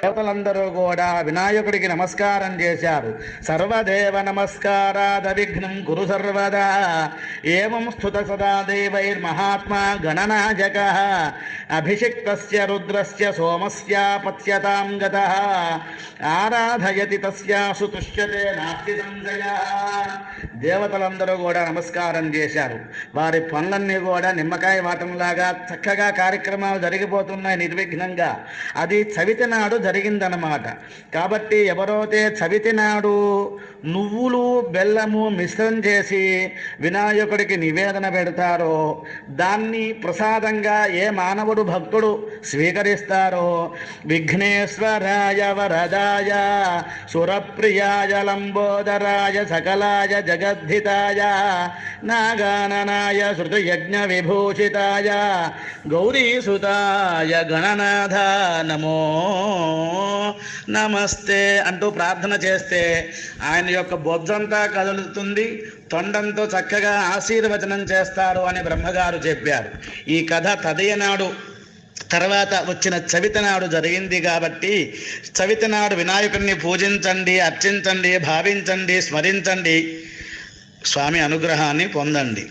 దేవతలందరూ కూడా వినాయకుడికి నమస్కారం చేశారు. సర్వదేవ నమస్కారాద విఘ్నం కురు సర్వదా ఏవం స్థుత సదా దేవైర్మహాత్మా గణనాజక అభిషిక్తస్య రుద్రస్య సోమస్య పత్యతాం గతః ఆరాధయతి తస్యాసు తుష్యతే నాస్తి సంశయ. దేవతలందరూ కూడా నమస్కారం చేశారు. వారి పనులన్నీ కూడా నిమ్మకాయ వాటంలాగా చక్కగా కార్యక్రమాలు జరిగిపోతున్నాయి నిర్విఘ్నంగా. అది చవితి నాడు జరిగిందనమాట. కాబట్టి ఎవరైతే చవితి నాడు నువ్వులు బెల్లము మిశ్రం చేసి వినాయకుడికి నివేదన పెడతారో, దాన్ని ప్రసాదంగా ఏ మానవుడు భక్తుడు స్వీకరిస్తారో, విఘ్నేశ్వరాయ వరదాయ సురప్రియాయ లంబోదరాయ సకలాయ జగద్ధితాయ నాగాననాయ శృతయజ్ఞ విభూషితాయ గౌరీసుతాయ గణనాథ నమో నమస్తే అంటూ ప్రార్థన చేస్తే ఆయన యొక్క బొజ్జంతా కదులుతుంది, తొండంతో చక్కగా ఆశీర్వచనం చేస్తారు అని బ్రహ్మగారు చెప్పారు. ఈ కథ తదయనాడు తర్వాత వచ్చిన చవితి నాడు జరిగింది. కాబట్టి చవితి నాడు వినాయకుడిని పూజించండి, అర్చించండి, భావించండి, స్మరించండి, స్వామి అనుగ్రహాన్ని పొందండి.